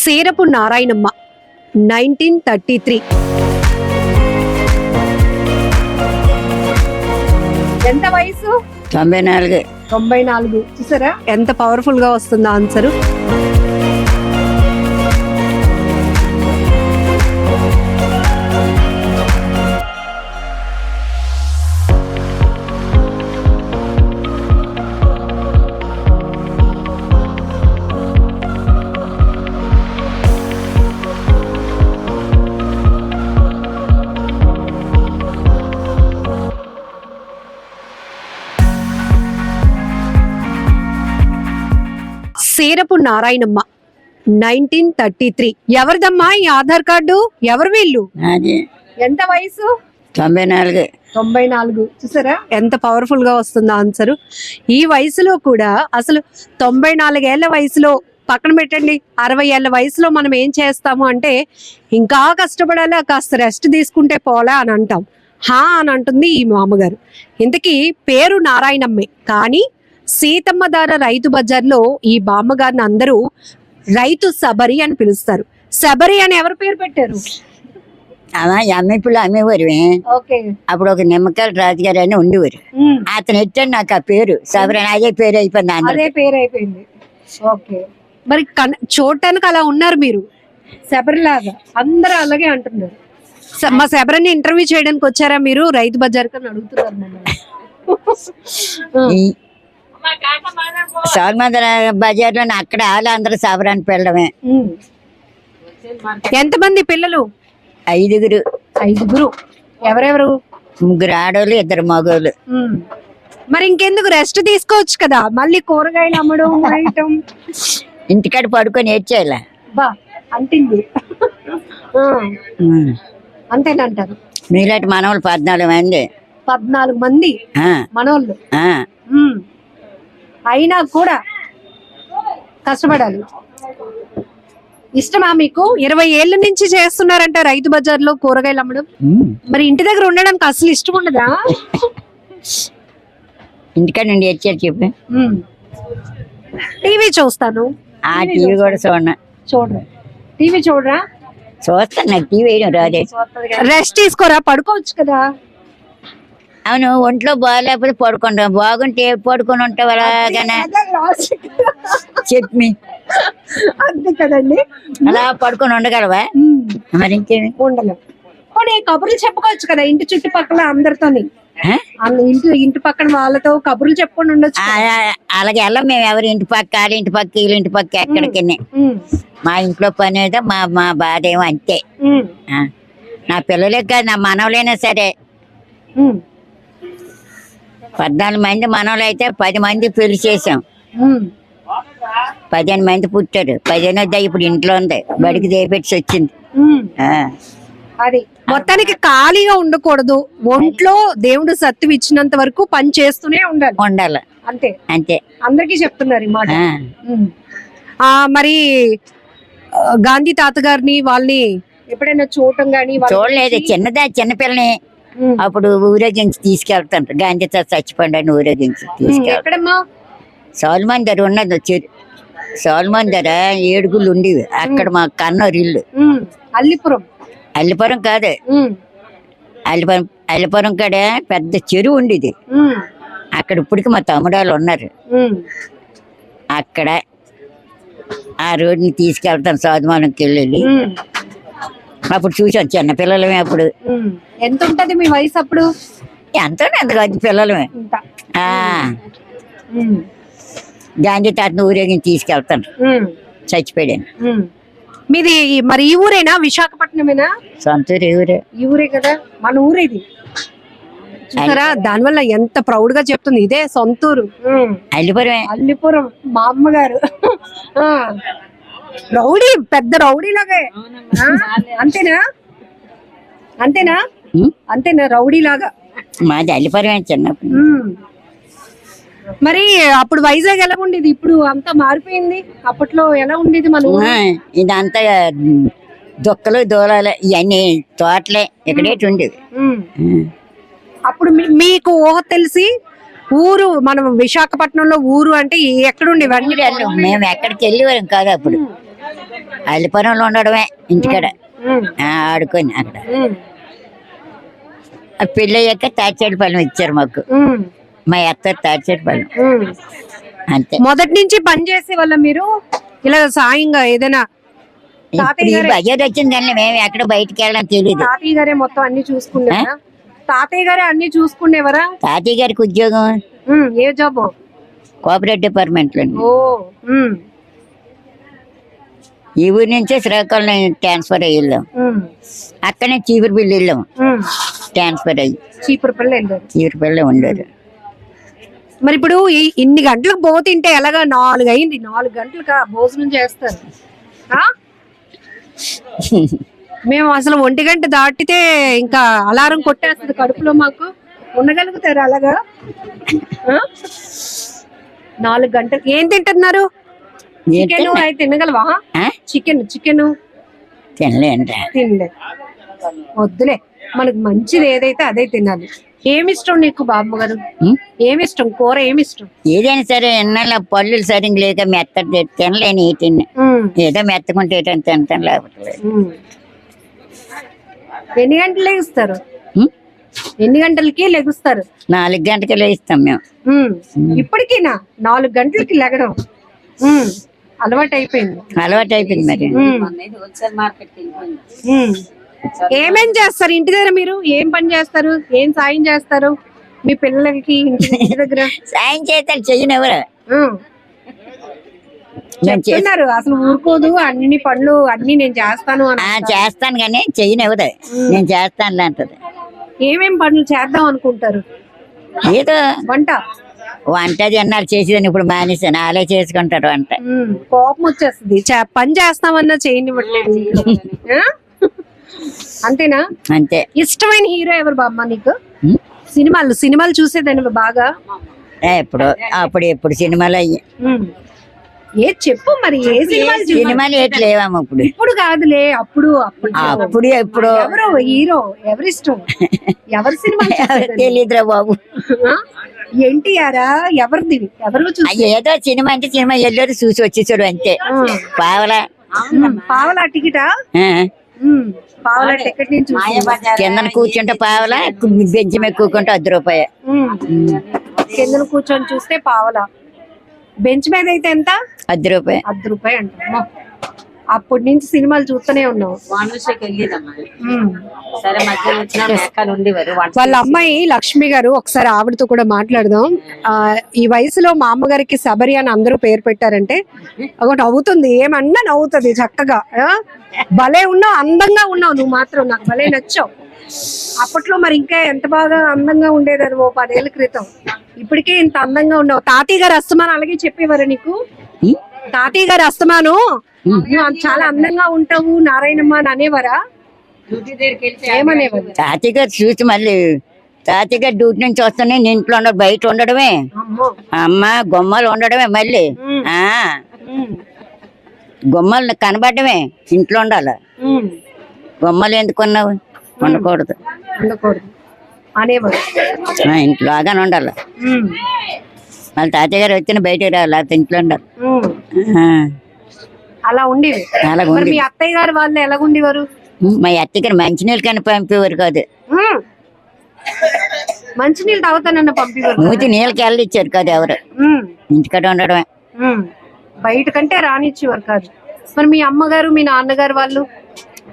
సేరపు నారాయణమ్మ 1933. ఎంత వయసు? 94. 94. చూసారా ఎంత పవర్ఫుల్ గా వస్తుందో ఆన్సర్. సేరపు నారాయణమ్మ 1933. ఎవరిదమ్మా ఈ ఆధార్ కార్డు? ఎవరు వీళ్ళు? ఎంత వయసు? 94. 94. చూసారా ఎంత పవర్ఫుల్ గా వస్తుందో ఆన్సర్. ఈ వయసులో కూడా అసలు 94 ఏళ్ల వయసులో పక్కన పెట్టండి, 60 ఏళ్ల వయసులో మనం ఏం చేస్తాము అంటే ఇంకా కష్టపడాలా, కాస్త రెస్ట్ తీసుకుంటే పోలా అని అంటాం. హా అని అంటుంది ఈ మామగారు. ఇంతకీ పేరు నారాయణమ్మే, కానీ సీతమ్మధార రైతు బజార్లో ఈ బామ్మగారిని అందరూ రైతు శబరి అని పిలుస్తారు. శబరి అని ఎవరు పేరు పెట్టారు? అమ్మిపులు అమ్మేవారు. అప్పుడు ఒక నిమ్మకాయల రాజుగారు అని ఉండేవారు. అతను ఎట్టాడు నాకు ఆ పేరు శబరి. అదే పేరు అయిపోయింది. అదే పేరు అయిపోయింది. ఓకే, మరి చూడటానికి అలా ఉన్నారు మీరు, శబరిలాగా అందరూ అలాగే అంటున్నారు. మా శబరిని ఇంటర్వ్యూ చేయడానికి వచ్చారా మీరు రైతు బజార్ అని అడుగుతున్నారు మమ్మల్ని. సోల్మందర బజార్ లో అక్కడ వాళ్ళు అందరూ శబరాన్ని పిల్లడమే. ఎంతమంది పిల్లలు? 5. 5. ఎవరెవరు? 3 ఆడోళ్ళు, 2 మగోళ్ళు. మరి ఇంకెందుకు రెస్ట్ తీసుకోవచ్చు కదా, మళ్ళీ కూరగాయలు అమ్మడం వేయటం. ఇంటికాడ పడుకొని ఏడ్చేయాల బా అంటింది. అంతేనంటారు. మీలాంటి మనవాళ్ళు 14 మంది. 14 మంది మనోళ్ళు. అయినా కూడా కష్టపడాలి. ఇష్టమా మీకు? 20 ఏళ్ల నుంచి చేస్తున్నారంట రైతు బజార్లో కూరగాయలు అమ్మడం. మరి ఇంటి దగ్గర ఉండడానికి అసలు ఇష్టం ఉండదా? ఇంటికాడ నుండి వచ్చారు చెప్పి. టీవీ చూస్తాను. ఆ టీవీ కూడా చూడరా? టీవీ చూడరా? చూస్తాను, నాకు టీవీ వేయడం రాదే. రెస్ట్ తీసుకోరా, పడుకోవచ్చు కదా. అవును, ఒంట్లో బాగాలేకపోతే పడుకుంటాం, బాగుంటే పడుకొని ఉంటావు అలాగనే చెప్పి. అంతే కదండి, అలా పడుకొని ఉండగలవా? మరి ఇంకేమి ఉండలేవు. కబుర్లు చెప్పుకోవచ్చు కదా ఇంటి చుట్టుపక్కల అందరితోని. ఇంటి పక్కన వాళ్ళతో కబుర్లు చెప్పుకొని ఉండొచ్చు. అలాగే వెళ్ళం మేము. ఎవరి ఇంటి పక్క, వాళ్ళ ఇంటి పక్క, వీళ్ళ ఇంటి పక్క, ఎక్కడికి. మా ఇంట్లో పని ఏదో మా బాధ ఏమో అంతే. నా పిల్లలే కాదు, నా మనవలైనా సరే. 14 మంది మనవలు అయితే 10 మంది పెళ్లి చేసాం. 15 మంది పుట్టారు. 15 ఇప్పుడు ఇంట్లో ఉంది, బడికి చేపెట్టి వచ్చింది. అది మొత్తానికి ఖాళీగా ఉండకూడదు. ఒంట్లో దేవుడు సత్తు ఇచ్చినంత వరకు పని చేస్తూనే ఉండాలి. అంతే అంతే అందరికీ చెప్తున్నారు ఈ మాట. మరి గాంధీ తాత గారిని వాళ్ళని ఎప్పుడైనా చూడటం గానీ? చూడలేదు. చిన్నపిల్లని అప్పుడు ఊరేగించి తీసుకెళ్తాను. గాంధీ తాత చచ్చిపోండి ఊరేగించి తీసుకెళ్తాను. సోల్మందర ఉన్నది, సోల్మందర 7 గుళ్ళు ఉండేవి అక్కడ. మా కన్నూరు ఇల్లు అల్లిపురం కాదు, అల్లిపురం కాడ పెద్ద చెరువు ఉండేది అక్కడ. ఇప్పటికి మా తమ్ముడాళ్ళు ఉన్నారు అక్కడ. ఆ రోడ్ని తీసుకెళ్తాను సోదమానంకి వెళ్ళి. అప్పుడు చూసాం చిన్నపిల్లలమే. అప్పుడు ఎంత ఉంటది మీ వయసు అప్పుడు? ఎంత పిల్లలమే. గాంధీ తాతను ఊరేగించి తీసుకెళ్తాను, చచ్చిపోయాను. మీది మరి ఈ ఊరేనా? విశాఖపట్నమేనా? సొంత ఊరే. ఈ ఊరే కదా, మన ఊరేది. చూసారా, దానివల్ల ఎంత ప్రౌడ్ గా చెప్తుంది. ఇదే సొంతూరు. అల్లిపురం. మా అమ్మగారు రౌడీ, పెద్ద రౌడీ లాగే. అంతేనా రౌడీ లాగా? మాది అల్లిపురమే చిన్నప్పుడు. మరి అప్పుడు వైజాగ్ ఎలా ఉండేది? ఇప్పుడు అంతా మారిపోయింది. అప్పట్లో ఎలా ఉండేది మన ఊరు? ఇదంతా దుక్కలు దూలాలు ఇవన్నీ తోటలే ఇక్కడేటి ఉండేది. అప్పుడు మీకు ఊహ తెలిసి ఊరు మనం విశాఖపట్నంలో ఊరు అంటే ఎక్కడుండేవి? మేము ఎక్కడికి వెళ్ళేవారం కాదు అప్పుడు. అల్లిపురంలో ఉండడమే ఇంటికాడ ఆడుకొని అక్కడ. ఆ పెళ్ళి అయ్యాక తాచేటిపాలెం ఇచ్చారు మాకు, మా అత్త తాచేటిపాలెం అంతే. మొదటి నుంచి పని చేసే వాళ్ళ మీరు ఇలా సాయంగా ఏదైనా? ఇప్పుడు ఈ బడ్జెట్ వచ్చింది కానీ మేము ఎక్కడ బయటికి వెళ్ళడం తెలియదు. తాతయ్య గారే మొత్తం అన్ని చూసుకునేవారా? తాతయ్య గారే అన్ని చూసుకునేవారా? తాతయ్య గారికి ఉద్యోగం ఏ జాబ్? కోఆపరేటివ్ డిపార్ట్మెంట్ లో. ఓ ఈ ఊరి నుంచే శ్రీకాకుళం ట్రాన్స్ఫర్ అయ్యి వెళ్ళాం, అక్కడనే చీపురుపల్లి వెళ్ళాం ట్రాన్స్ఫర్ అయ్యి. చీపురుపల్లి వెళ్ళారు. చీపురుపల్లి ఉండేది. మరి ఇప్పుడు ఇన్ని గంటలకు పోతుంటే ఎలాగా? 4 అయింది, 4 గంటలకు భోజనం చేస్తారు. మేము అసలు 1 గంట దాటితే ఇంకా అలారం కొట్టేస్తుంది కడుపులో. మాకు ఉండగలుగుతారు అలాగా? 4 గంటలు ఏం తింటున్నారు? చికెన్ అయితే తినగలవా? చికెన్ తినలే. వద్దులే, మనకు మంచిది ఏదైతే అదే తినాలి. ఏమిష్టం నీకు బాబు గారు? ఏమిష్టం కూర? ఏమిష్టం? ఏదైనా సరే ఎన్నాళ్ళ పళ్ళు సరిగ్గా లేక మెత్త తినలేని తిన్న ఏదో మెత్తకుంటే తింటాం లేకపోతే. ఎన్ని గంటలు లెగుస్తారు? ఎన్ని గంటలకి లెగుస్తారు? 4 గంటలకి లేస్తాం మేము. ఇప్పటికీనా 4 గంటలకి లెగడం అలవాటు అయిపోయింది మరి. ఏమేం చేస్తారు ఇంటి దగ్గర? మీరు ఏం పని చేస్తారు? ఏం సాయం చేస్తారు మీ పిల్లలకి ఇంటి దగ్గర? సాయం చేస్తారు, చెయ్యనెవరు చెప్తున్నారు అసలు ఊరుకోదు, అన్ని పనులు అన్ని నేను చేస్తాను అని. చేస్తాను కానీ చెయ్యనెవరు, నేను చేస్తాను అంటది. ఏమేం పనులు చేద్దాం అనుకుంటారు? ఏదో వంట ఎన్నాళ్ళు చేసేదని ఇప్పుడు మానేసాను, అలా చేసుకుంటారు వంట. కోపం వచ్చేస్తుంది, పని చేస్తామన్నా చేయనివ్వట్లేదు. అంతేనా? అంతే. ఇష్టమైన హీరో ఎవరు బామ్మ నీకు? సినిమాలు చూసేదాన్ని బాగా? ఎప్పుడు సినిమాలు అయ్యి. ఏ చెప్పు మరి, ఏ సినిమాలు ఏట్లేవమ్మా ఇప్పుడు? ఇప్పుడు కాదులే, అప్పుడు ఎప్పుడు ఎవరు హీరో? ఎవరిష్టం? ఎవరి సినిమా తెలీదురా బాబు. ఎన్టీఆరా? ఎవరిది? ఎవరు? ఏదో సినిమా అంటే సినిమా వెళ్ళారు చూసి వచ్చేసాడు అంతే. పావలా టికెటా? పావలా టికెట్ నుంచి కింద కూర్చుంటే పావలా, బెంచ్ మీద కూర్చుంటే 10 రూపాయలు. కింద కూర్చొని చూస్తే పావలా, బెంచ్ మీద అయితే ఎంత? 10 రూపాయలు. 10 రూపాయలు అంట. అప్పటి నుంచి సినిమాలు చూస్తూనే ఉన్నావు. వాళ్ళ అమ్మాయి లక్ష్మి గారు, ఒకసారి ఆవిడతో కూడా మాట్లాడదాం. ఈ వయసులో మా అమ్మగారికి శబరి అని అందరూ పేరు పెట్టారంటే ఒకటి నవ్వుతుంది, ఏమన్నా నవ్వుతుంది చక్కగా. భలే ఉన్నావు, అందంగా ఉన్నావు. నువ్వు మాత్రం నాకు భలే నచ్చావు. అప్పట్లో మరి ఇంకా ఎంత బాగా అందంగా ఉండేదని 10 ఏళ్ల క్రితం. ఇప్పటికే ఇంత అందంగా ఉన్నావు. తాతయ్య గారు అస్తమానం అలాగే చెప్పేవారు నీకు? తాతయ్య గారు అస్తమాను నువ్వు చాలా అందంగా ఉంటావు నారాయణమ్మ అని అనేవారా? ఏమనేవారు? తాతయ్య గారు చూసి మళ్ళీ తాతయ్య గారు డ్యూటీ నుంచి వస్తానే ఇంట్లో ఉండదు, బయట ఉండడమే. అమ్మ గుమ్మలు ఉండడమే, మళ్ళీ గుమ్మలు కనబడమే, ఇంట్లో ఉండాలి. గుమ్మలు ఎందుకున్నావు? ఉండకూడదు అనేవారు. ఇంట్లోగానే ఉండాలి. మళ్ళీ తాతయ్య గారు వచ్చిన బయటకు రావాలి, ఇంట్లో ఉండాలి. అలా ఉండేవి. మీ అత్తయ్య గారు వాళ్ళు ఎలా ఉండేవారు? మా అత్తయ్య గారు మంచినీళ్ళు కానీ పంపేవారు కాదు. మంచినీళ్ళు తాగుతానన్న పంపేవారు? మూతి నీళ్ళకి వెళ్ళిచ్చారు కాదు ఎవరు, ఇంటికాడ ఉండడమే. బయట కంటే రానిచ్చేవారు కాదు. మరి మీ అమ్మగారు మీ నాన్నగారు వాళ్ళు?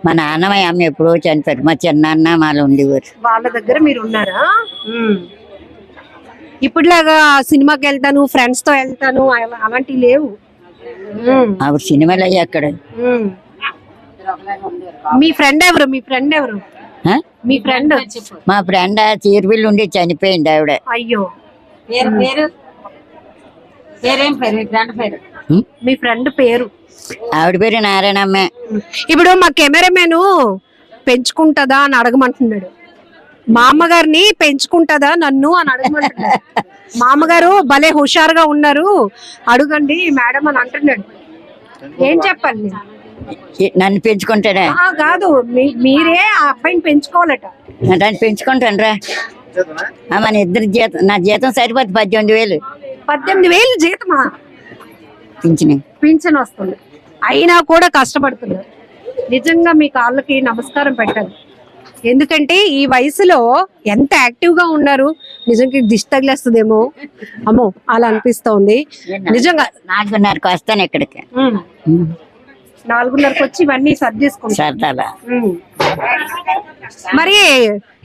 మా నాన్న మా అమ్మ ఎప్పుడో చనిపోయారు, మా చిన్నాన్న వాళ్ళు ఉండేవారు. వాళ్ళ దగ్గర మీరు ఉన్నారా? ఇప్పుడులాగా సినిమాకి వెళ్తాను, ఫ్రెండ్స్ తో వెళ్తాను అలాంటివి లేవు. అప్పుడు సినిమాలు అయ్యి అక్కడ. మీ ఫ్రెండ్ ఎవరు? మీ ఫ్రెండ్? మా ఫ్రెండ్ చీరబిల్లు ఉండి చనిపోయింది ఆవిడ. అయ్యో, మీ ఫ్రెండ్ పేరు? ఆవిడ పేరు నారాయణమ్మే. ఇప్పుడు మా కెమెరామెన్ పెంచుకుంటదా అని అడగమంటున్నాడు. మా అమ్మగారిని పెంచుకుంటదా నన్ను అని అడగమంటున్నాడు. మా అమ్మగారు భలే హుషారుగా ఉన్నారు, అడగండి మేడం అని అంటున్నాడు. ఏం చెప్పాలి? నన్ను పెంచుకుంటాడా? కాదు, మీరే ఆ అబ్బాయిని పెంచుకోవాలట. నన్ను పెంచుకుంటాను రా. మన ఇద్దరు జీతం, నా జీతం సరిపోతుంది 18,000. 18,000 జీతమా? పింఛన్ పింఛన్ వస్తుంది. అయినా కూడా కష్టపడుతున్నారు. నిజంగా మీ కాళ్ళకి నమస్కారం పెట్టాలి. ఎందుకంటే ఈ వయసులో ఎంత యాక్టివ్ గా ఉన్నారు. నిజంగా దిష్టి తగిలేస్తుందేమో, అమ్మో అలా అనిపిస్తోంది నిజంగా. 4:30కి వస్తాను ఇక్కడికి. 4:30కి వచ్చి ఇవన్నీ సర్దేసుకుంటారు. సరదాలా మరి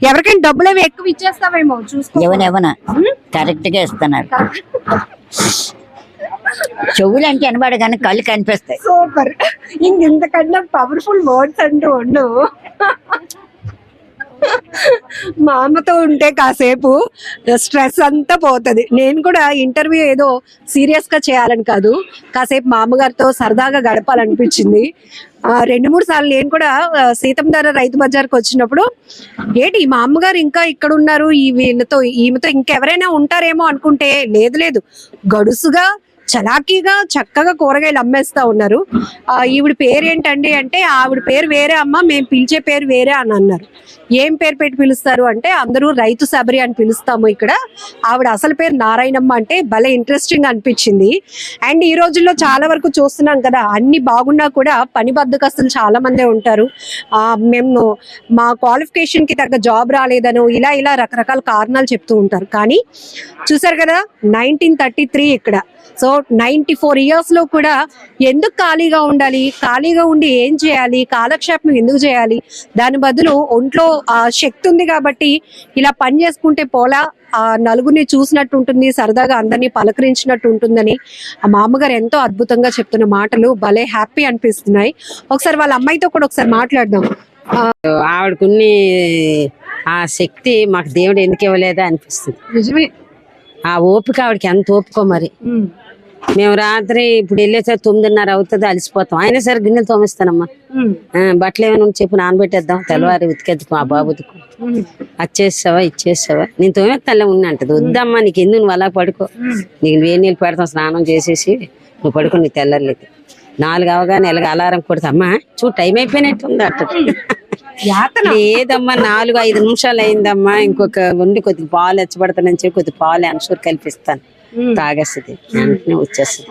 ఎవరికైనా డబ్బులు అవి ఎక్కువ ఇచ్చేస్తావేమో చూసుకో. ఎవనా కరెక్ట్ గా ఇస్తున్నారు. చెవులు అంటే అనబడ కానీ కళ్ళు కనిపిస్తాయి. సూపర్. ఇంతకన్నా పవర్ఫుల్ వర్డ్స్ అంటూ ఉండవు. మా అమ్మతో ఉంటే కాసేపు స్ట్రెస్ అంతా పోతుంది. నేను కూడా ఇంటర్వ్యూ ఏదో సీరియస్ గా చేయాలని కాదు, కాసేపు మా అమ్మగారితో సరదాగా గడపాలనిపించింది. 2-3 సార్లు నేను కూడా సీతంధార రైతు బజార్కి వచ్చినప్పుడు ఏంటి మా అమ్మగారు ఇంకా ఇక్కడ ఉన్నారు, ఈమెతో ఇంకెవరైనా ఉంటారేమో అనుకుంటే లేదు, గడుసుగా చలాకీగా చక్కగా కూరగాయలు అమ్మేస్తా ఉన్నారు. ఈవిడ పేరు ఏంటండి అంటే, ఆవిడ పేరు వేరే అమ్మ, మేము పిలిచే పేరు వేరే అని అన్నారు. ఏం పేరు పెట్టి పిలుస్తారు అంటే, అందరూ రైతు శబరి అని పిలుస్తాము ఇక్కడ, ఆవిడ అసలు పేరు నారాయణమ్మ అంటే భలే ఇంట్రెస్టింగ్ అనిపించింది. అండ్ ఈ రోజుల్లో చాలా వరకు చూస్తున్నాం కదా, అన్ని బాగున్నా కూడా పని బద్దకస్తులు చాలా మందే ఉంటారు. మేము మా క్వాలిఫికేషన్ కి తగ్గ జాబ్ రాలేదనో ఇలా రకరకాల కారణాలు చెప్తూ ఉంటారు. కానీ చూసారు కదా 1933 ఇక్కడ. సో 94 years లో కూడా ఎందుకు ఖాళీగా ఉండాలి, ఖాళీగా ఉండి ఏం చేయాలి, కాలక్షేపం ఎందుకు చేయాలి, దాని బదులు ఒంట్లో శక్తి ఉంది కాబట్టి ఇలా పని చేసుకుంటే పోలా, నలుగురిని చూసినట్టు ఉంటుంది, సరదాగా అందరినీ పలకరించినట్టు ఉంటుందని మా అమ్మగారు ఎంతో అద్భుతంగా చెప్తున్న మాటలు భలే హ్యాపీ అనిపిస్తున్నాయి. ఒకసారి వాళ్ళ అమ్మాయితో కూడా ఒకసారి మాట్లాడదాం. ఆవిడకున్ని ఆ శక్తి మాకు దేవుడు ఎందుకు ఇవ్వలేదా అనిపిస్తుంది. నిజమే, ఆ ఓపిక ఆవిడకి ఎంత ఓపికో మరి. మేము రాత్రి ఇప్పుడు వెళ్ళేసరికి 9:30 అవుతుంది, అలసిపోతాం. అయినా సరే గిన్నెలు తోమిస్తానమ్మా. బట్టలు ఏమైనా చెప్పి నానబెట్టేద్దాం, తెల్లవారి ఉతికేద్దాం ఆ బాబుదికు. అది చేసావా ఇది చేసావా, నేను తోమేస్తానులే ఉన్నా అంటది. వద్దమ్మా నీకు ఎందుకు, నువ్వు అలా పడుకో, నీకు వేడి నీళ్ళు పెడతాం, స్నానం చేసేసి నువ్వు పడుకో, నీకు తెల్లర్లేదు. 4 అవగానే ఎలాగ అలారం కొడతా, అమ్మా చూడు టైం అయిపోయినట్టుంది అంటది. లేదమ్మా 4-5 నిమిషాలు అయిందమ్మా, ఇంకొక ఉండి కొద్దిగా పాలు ఎచ్చబడతానని చెప్పి కొద్ది పాలు అన్షూర్ కల్పిస్తాను, తాగేస్తుంది. వెంటనే వచ్చేస్తుంది.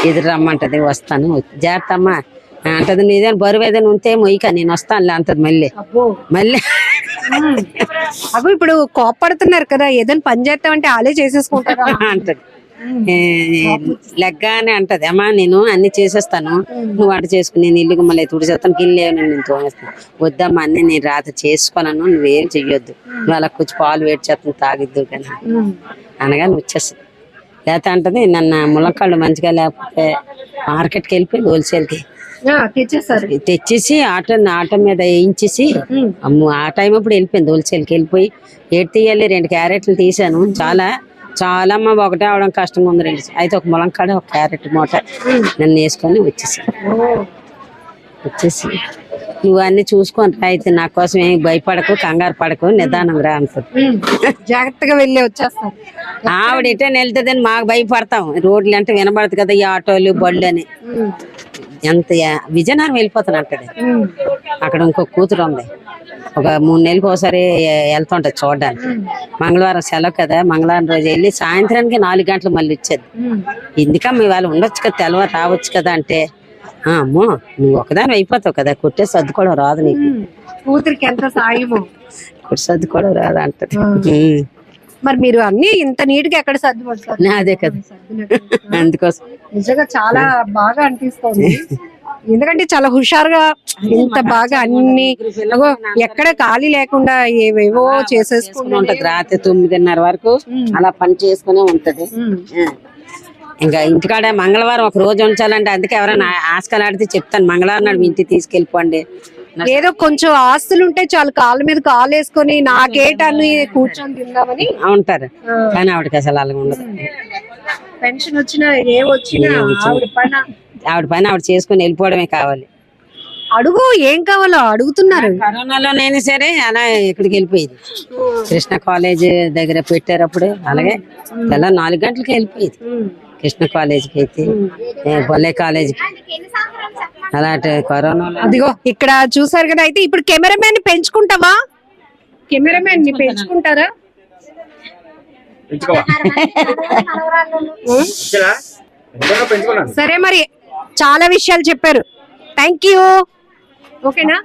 ఎదురు రమ్మంటది, వస్తాను, జాగ్రత్త అమ్మా అంటది. ఏదైనా బరువు ఏదైనా ఉంటే మొయ్యక నేను వస్తానులే అంటది. మళ్ళీ అగో ఇప్పుడు కోపడుతున్నారు కదా, ఏదైనా పని చేస్తామంటే ఆలే చేసేసుకుంటారా అంటది. లెగ్గానే అంటది, అమ్మా నేను అన్ని చేసేస్తాను, నువ్వు అటు చేసుకుని నేను ఇల్లు మళ్ళీ తుడిచేస్తాను, గిల్లు నేను తోమేస్తాను. వద్దమ్మా అన్ని నేను రాత్రి చేసుకోను, నువ్వేం చెయ్యొద్దు, నువ్వు అలా కొంచెం పాలు వేడి చేస్తాను తాగిద్దు కానీ అనగా నువ్వు వచ్చేస్తుంది. లేకపోతే అంటది నన్ను ములక్కాళ్ళు మంచిగా లేకపోతే మార్కెట్కి వెళ్ళిపోయి హోల్సేల్కి తెచ్చేసి ఆటో మీద వేయించేసి ఆ టైం అప్పుడు వెళ్ళిపోయింది. హోల్సేల్కి వెళ్ళిపోయి ఏడు తీయాలి 2 క్యారెట్లు తీసాను. చాలా అమ్మ ఒకటే అవడం కష్టంగా ఉంది. 2 అయితే ఒక ములంకాడ ఒక క్యారెట్ మూట నన్ను వేసుకొని వచ్చేసి నువ్వు అన్ని చూసుకొని అయితే నా కోసం ఏమి భయపడకు, కంగారు పడకు, నిదానం రా అంటుంది. జాగ్రత్తగా వెళ్ళి వచ్చేస్తాం. ఆవిడ ఎటైనా వెళ్తుందని మాకు భయపడతాం. రోడ్లు అంటే వినబడదు కదా ఈ ఆటోలు బళ్ళు అని. ఎంత విజయనగరం వెళ్ళిపోతాను అంటది. అక్కడ ఇంకో కూతురు ఉంది, ఒక 3 నెలలకు ఒకసారి వెళ్తుంటది చూడడానికి. మంగళవారం సెలవు కదా, మంగళవారం రోజు వెళ్ళి సాయంత్రానికి 4 గంటలు మళ్ళీ వచ్చేది. ఎందుకమ్మా ఇవాళ ఉండొచ్చు కదా, తెల్లవారు రావచ్చు కదా అంటే, అమ్మో నువ్వు ఒకదాని అయిపోతావు కదా, కొట్టే సర్దుకోవడం రాదు నీకు, కూతురికి ఎంత సాయమో, కొట్టి సర్దుకోవడం రాదు అంటది. మరి మీరు అన్ని ఇంత నీట్ గా ఎక్కడ సర్దుపడతారు? అదే కదా, అందుకోసం నిజంగా చాలా బాగా అనిపిస్తుంది. ఎందుకంటే చాలా హుషారుగా ఇంత బాగా అన్ని ఎక్కడ ఖాళీ లేకుండా ఏవేవో చేసేసుకుంటూ ఉంటది. రాత్రి 9:30 వరకు అలా పని చేసుకునే ఉంటది. ఇంకా ఇంటికాడ మంగళవారం ఒక రోజు ఉంచాలంటే, అందుకే ఎవరైనా ఆస్కాలు ఆడితే చెప్తాను, మంగళవారం నాడు మీ ఇంటికి తీసుకెళ్ళిపోండి. ఏదో కొంచెం ఆస్తులు ఉంటే చాలు, కాళ్ళ మీద కాలు వేసుకొని నాకేటని కూర్చొని తిందామని ఉంటారు. కానీ ఆవిడకి అసలు అలా ఉండదు. పెన్షన్ వచ్చినా ఏ వచ్చినా ఆవిడ పని ఆవిడ చేసుకుని వెళ్ళిపోవడమే కావాలి. అడుగు ఏం కావాలో అడుగుతున్నారు. కరోనాలోనైనా సరే అలా ఇక్కడికి వెళ్ళిపోయేది. కృష్ణ కాలేజ్ దగ్గర పెట్టారప్పుడు అలాగే తెల్ల 4 గంటలకి వెళ్ళిపోయేది. కృష్ణ కాలేజ్కి అయితే బొల్లే కాలేజ్కి అలాంటి కరోనాలో. అదిగో ఇక్కడ చూసారు కదా. అయితే ఇప్పుడు కెమెరామెన్ పెంచుకుంటావా? కెమెరామెన్ ని పెంచుకుంటారా? సరే మరి చాలా విషయాలు చెప్పారు. Thank you. ఓకేనా?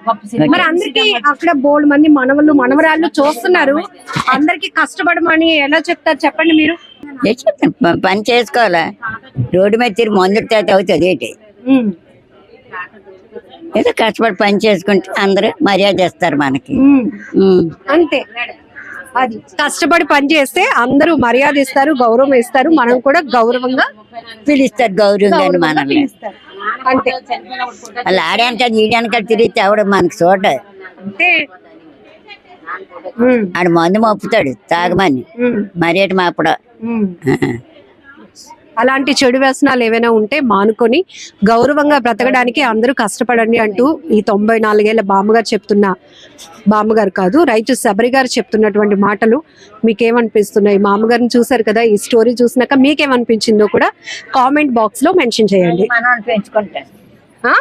మరి అందరికి అక్కడ బోల్డ్ మంది మనవళ్ళు మనవరాళ్ళు చూస్తున్నారు, అందరికి కష్టపడమని ఎలా చెప్తారు చెప్పండి మీరు? ఏం చెప్తాను, పని చేసుకోవాలా. రోడ్డు మీద తిరిగి మందు తాత అవుతుంది ఏంటి, ఏదో కష్టపడి పని చేసుకుంటే అందరూ మర్యాద ఇస్తారు మనకి. అంతే, అది కష్టపడి పని చేస్తే అందరూ మర్యాద ఇస్తారు, గౌరవం ఇస్తారు, మనం కూడా గౌరవంగా పిలుస్తారు, గౌరవంగా మనల్ని. పిలుస్తారు. అంతే. వాళ్ళు ఆడాక ఈడాక తిరిగితే ఎవడు మనకి చూడ. అంటే ఆడు మందు మప్పుతాడు తాగమని, మర్యాద మాపడం. అలాంటి చెడు వ్యసనాలు ఏవైనా ఉంటే మానుకొని గౌరవంగా బ్రతకడానికి అందరూ కష్టపడండి అంటూ ఈ 94 ఏళ్ల బామ్మగారు చెప్తున్న, బామ్మగారు కాదు రైతు శబరి గారు చెప్తున్నటువంటి మాటలు మీకేమనిపిస్తున్నాయి? మామగారిని చూసారు కదా, ఈ స్టోరీ చూసినాక మీకేమనిపించిందో కూడా కామెంట్ బాక్స్ లో మెన్షన్ చేయండి. పెంచుకుంటాను. ఆ?